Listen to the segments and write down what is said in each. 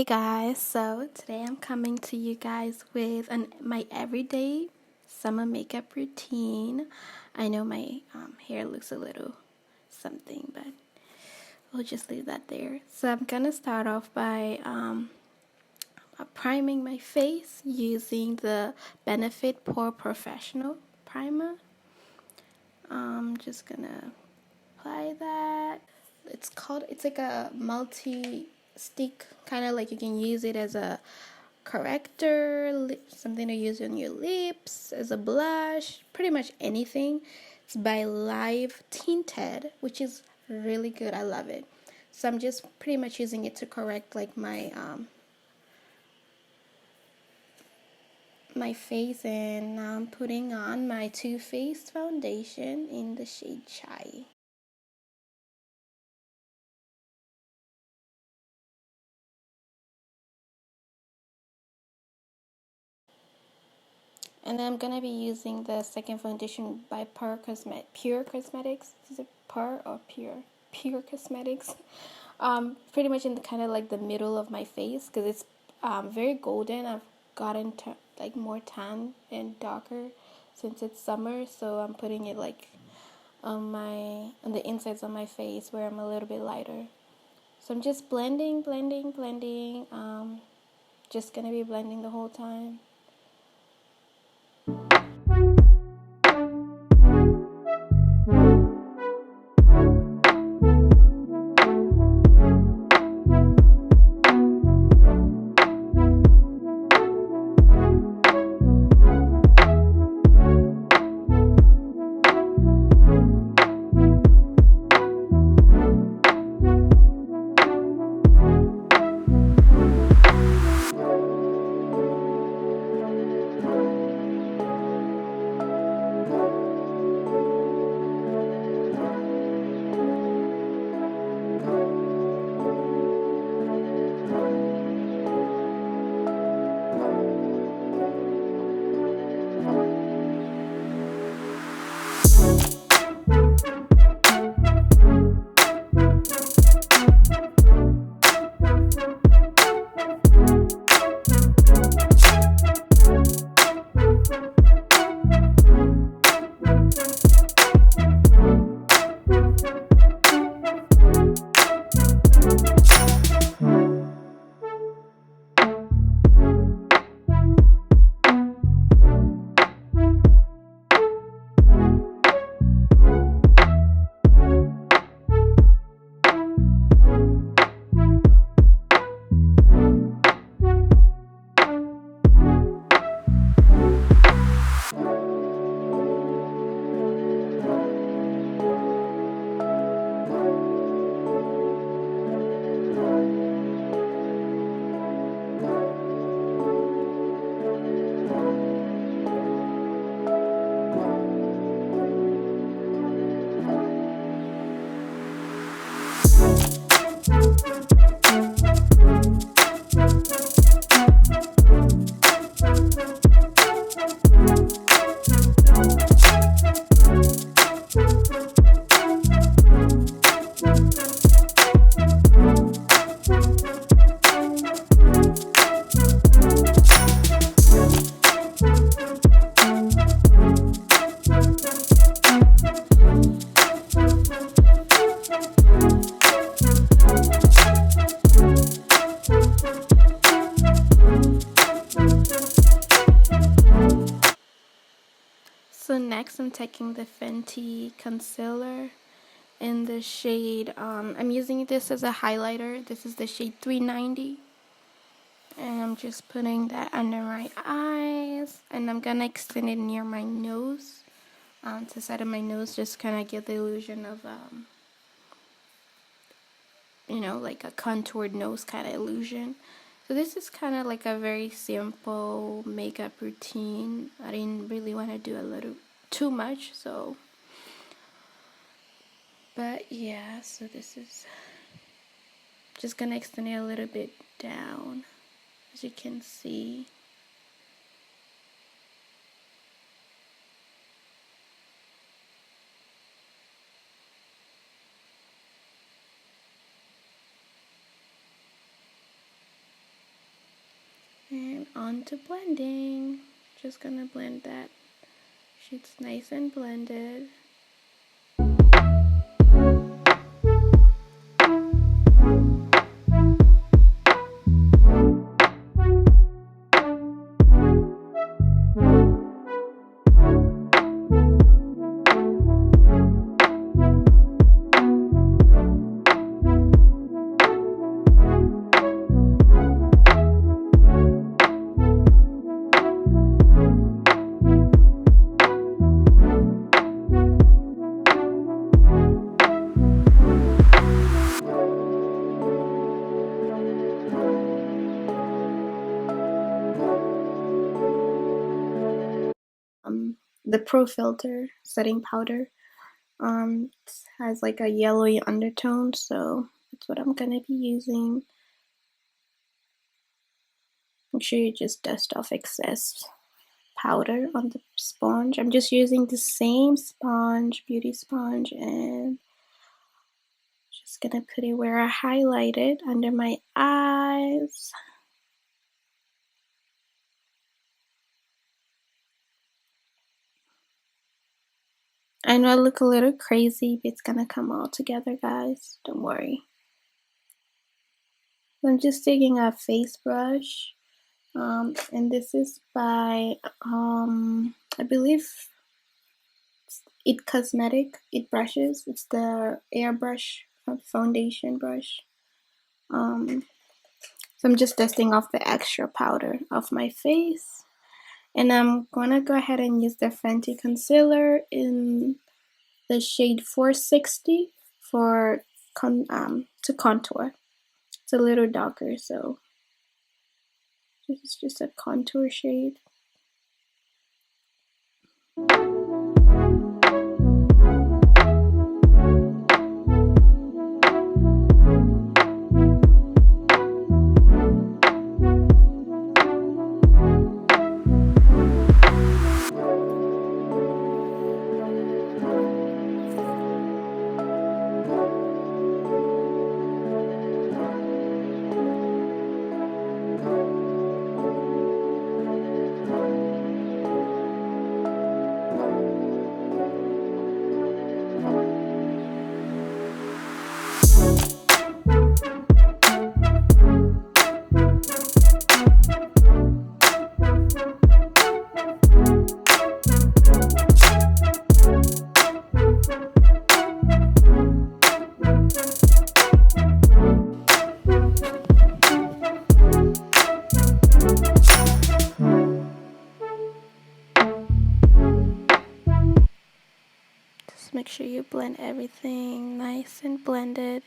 Hey guys, so today I'm coming to you guys with my everyday summer makeup routine. I know my hair looks a little something, but we'll just leave that there. So I'm gonna start off by priming my face using the Benefit Porefessional primer. I'm just gonna apply that. It's like a multi-stick, kind of like you can use it as a corrector, something to use on your lips, as a blush, pretty much anything. It's by Tinted, which is really good. I love it. So I'm just pretty much using it to correct like my face, and now I'm putting on my Too Faced foundation in the shade Chai. And then I'm going to be using the second foundation by Pure Cosmetics. Is it Pure or Pure? Pure Cosmetics. Pretty much in the kind of like the middle of my face, because it's very golden. I've gotten like more tan and darker since it's summer, so I'm putting it like on the insides of my face where I'm a little bit lighter. So I'm just blending. Just going to be blending the whole time. So next I'm taking the Fenty concealer in the shade, I'm using this as a highlighter. This is the shade 390. And I'm just putting that under my eyes. And I'm going to extend it near my nose. To the side of my nose, just kind of give the illusion of, like a contoured nose kind of illusion. So this is kind of like a very simple makeup routine. I didn't really want to do too much, so. But yeah, so this is just gonna extend it a little bit down, as you can see. on to blending. Just gonna blend that. She's nice and blended. The Pro Filt'r setting powder. It has like a yellowy undertone, so that's what I'm gonna be using. Make sure you just dust off excess powder on the sponge. I'm just using the same sponge, beauty sponge, and just gonna put it where I highlighted under my eyes. I know I look a little crazy, but it's gonna come all together, guys. Don't worry. I'm just taking a face brush, and this is by, I believe, It Cosmetic, It Brushes. It's the airbrush foundation brush. So I'm just dusting off the extra powder off my face. And I'm gonna go ahead and use the Fenty concealer in the shade 460 for to contour. It's a little darker, so this is just a contour shade. Make sure you blend everything nice and blended.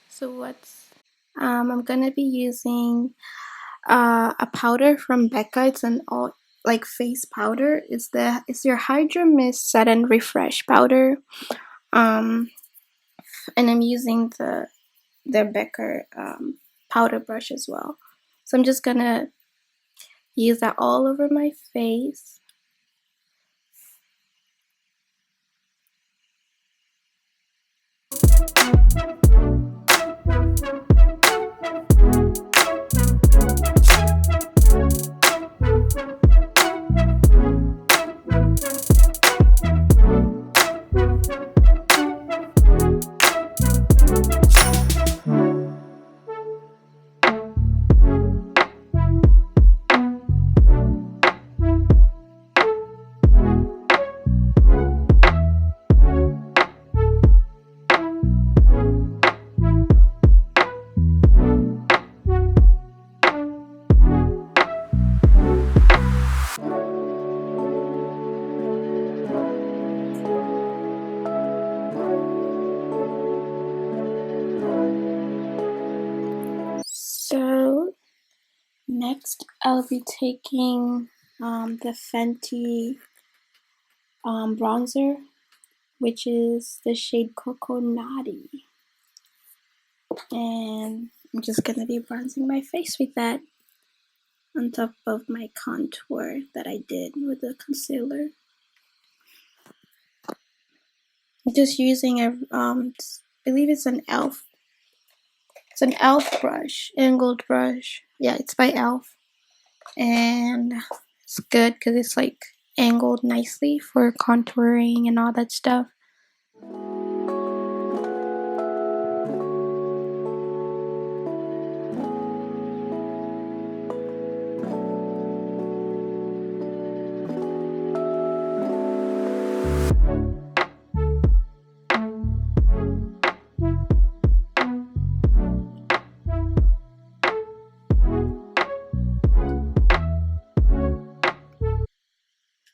So I'm gonna be using a powder from Becca. It's an all like face powder. It's your Hydra Mist Set and Refresh powder. And I'm using the Becca powder brush as well. So I'm just gonna use that all over my face. Next, I'll be taking the Fenty bronzer, which is the shade Cocoa Naughty. And I'm just gonna be bronzing my face with that on top of my contour that I did with the concealer. I'm just using a I believe it's an e.l.f. It's an e.l.f. brush, angled brush. Yeah, it's by e.l.f. And it's good because it's like angled nicely for contouring and all that stuff.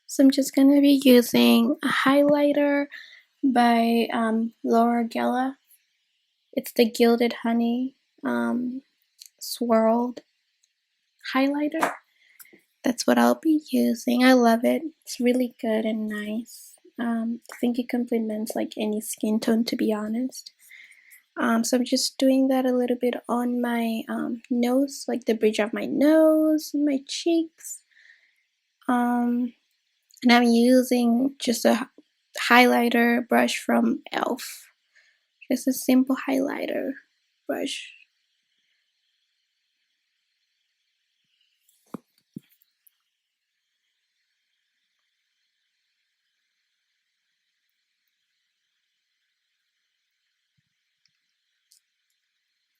So I'm just gonna be using a highlighter by Laura Geller. It's the Gilded Honey swirled highlighter. That's what I'll be using. I love it. It's really good and nice. I think it complements like any skin tone, to be honest. So I'm just doing that a little bit on my nose, like the bridge of my nose and my cheeks. And I'm using just a highlighter brush from e.l.f. Just a simple highlighter brush.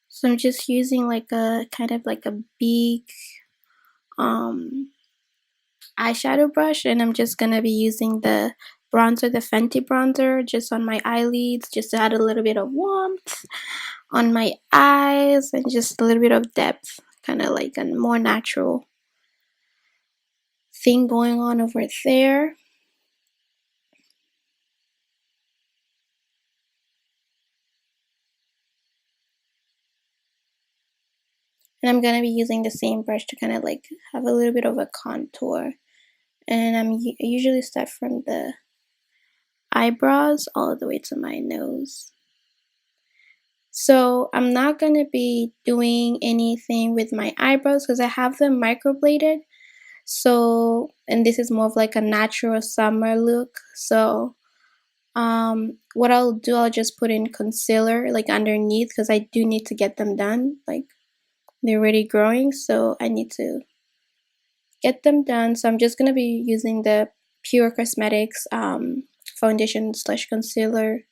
So I'm just using like a kind of like a big eyeshadow brush, and I'm just gonna be using the bronzer, the Fenty bronzer, just on my eyelids, just to add a little bit of warmth on my eyes and just a little bit of depth, kind of like a more natural thing going on over there. And I'm gonna be using the same brush to kind of like have a little bit of a contour. And I usually start from the eyebrows all the way to my nose. So I'm not going to be doing anything with my eyebrows because I have them microbladed. So, and this is more of like a natural summer look. So what I'll do, I'll just put in concealer like underneath because I do need to get them done. Like they're already growing, so I need to get them done. So I'm just going to be using the Pure Cosmetics foundation slash concealer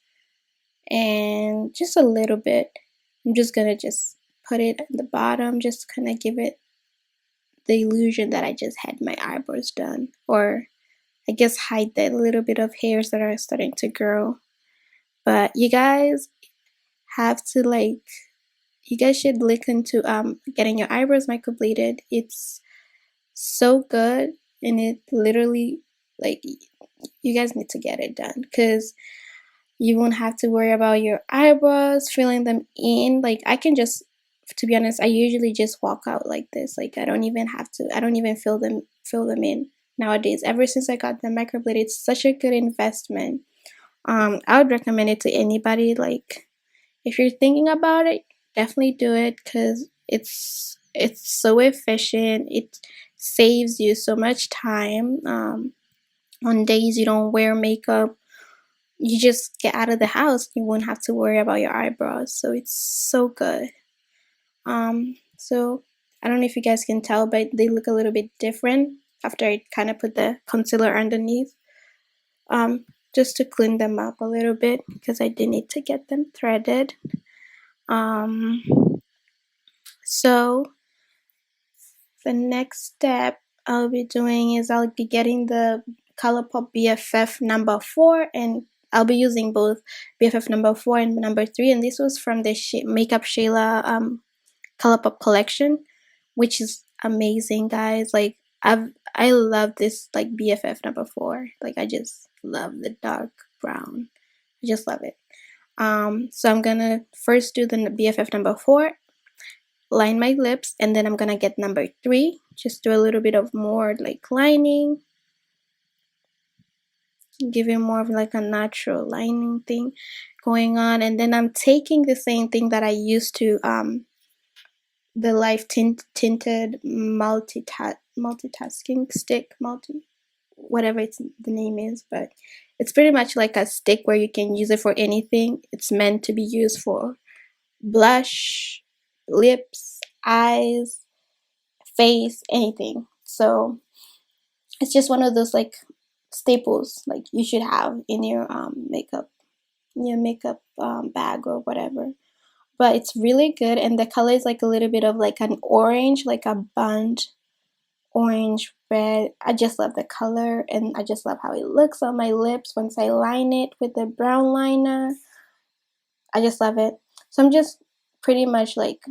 and just a little bit. I'm just gonna just put it at the bottom just to kind of give it the illusion that I just had my eyebrows done, or I guess hide that little bit of hairs that are starting to grow. But you guys have to you guys should look into getting your eyebrows microbladed. It's so good, and it literally like you guys need to get it done because you won't have to worry about your eyebrows filling them in. Like I can just, to be honest, I usually just walk out like this. Like I don't even fill them in nowadays. Ever since I got them microbladed, it's such a good investment. I would recommend it to anybody. Like if you're thinking about it, definitely do it because it's so efficient. It saves you so much time. On days you don't wear makeup, you just get out of the house, you won't have to worry about your eyebrows. So it's so good. So I don't know if you guys can tell, but they look a little bit different after I kind of put the concealer underneath. Just to clean them up a little bit because I did need to get them threaded. So the next step I'll be doing is I'll be getting the ColourPop BFF number 4, and I'll be using both BFF number 4 and number 3, and this was from the Makeup Shayla ColourPop collection, which is amazing, guys. Like I love this like BFF number 4. Like I just love the dark brown. I just love it. So I'm gonna first do the BFF number 4 line my lips, and then I'm gonna get number 3, just do a little bit of more like lining, giving more of like a natural lining thing going on. And then I'm taking the same thing that I used to the Life Tinted multitasking stick, whatever it's the name is, but it's pretty much like a stick where you can use it for anything. It's meant to be used for blush, lips, eyes, face, anything. So it's just one of those like staples like you should have in your makeup bag or whatever. But it's really good, and the color is like a little bit of like an orange, like a burnt orange red. I just love the color, and I just love how it looks on my lips once I line it with the brown liner. I just love it. So I'm just pretty much like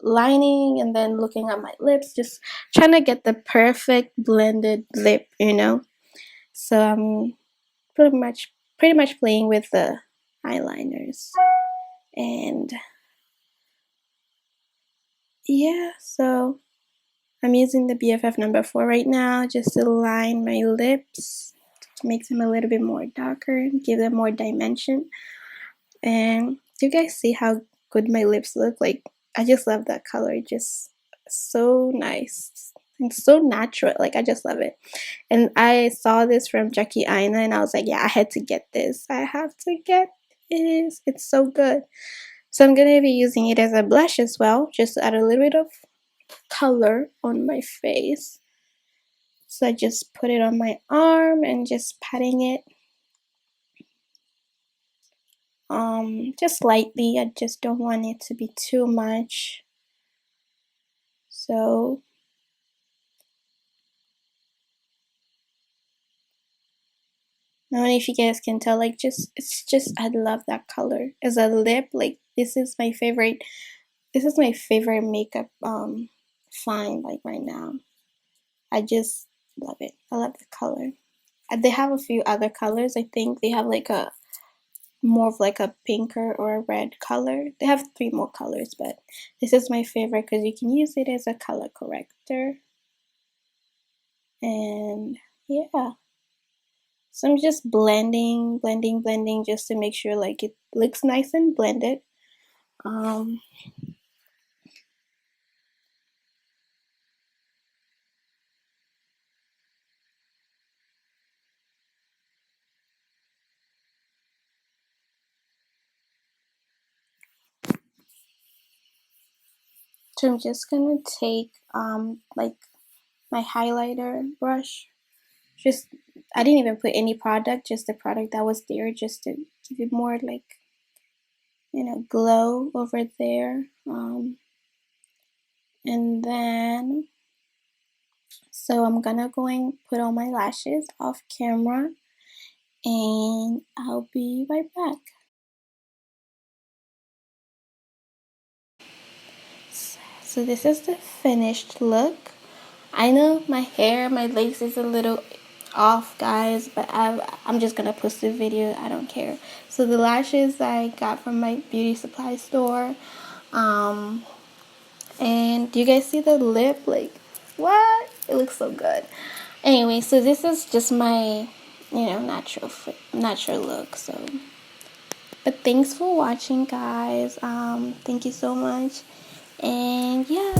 lining and then looking at my lips, just trying to get the perfect blended lip, you know. So I'm pretty much playing with the eyeliners. And yeah, so I'm using the BFF number 4 right now just to line my lips, to make them a little bit more darker, give them more dimension. And do you guys see how good my lips look? Like, I just love that color. Just so nice and so natural. Like, I just love it. And I saw this from Jackie Aina, and I was like, yeah, I had to get this. I have to get this. It's so good. So I'm going to be using it as a blush as well, just to add a little bit of color on my face. So I just put it on my arm and just patting it just lightly. I just don't want it to be too much. So I don't know if you guys can tell, like, it's just I love that color as a lip. Like, this is my favorite makeup find like right now. I just love it. I love the color. They have a few other colors. I think they have like a more of like a pinker or a red color. They have 3 more colors, but this is my favorite because you can use it as a color corrector. And yeah, so I'm just blending just to make sure like it looks nice and blended. So I'm just gonna take like my highlighter brush. Just I didn't even put any product, just the product that was there, just to give it more like, you know, glow over there. And then so I'm gonna go and put on my lashes off camera, and I'll be right back. So this is the finished look. I know my lace is a little off, guys, but I'm just gonna post the video. I don't care. So the lashes I got from my beauty supply store. And do you guys see the lip? Like, what? It looks so good. Anyway, so this is just my, you know, natural look. So, but thanks for watching, guys. Thank you so much. And yeah.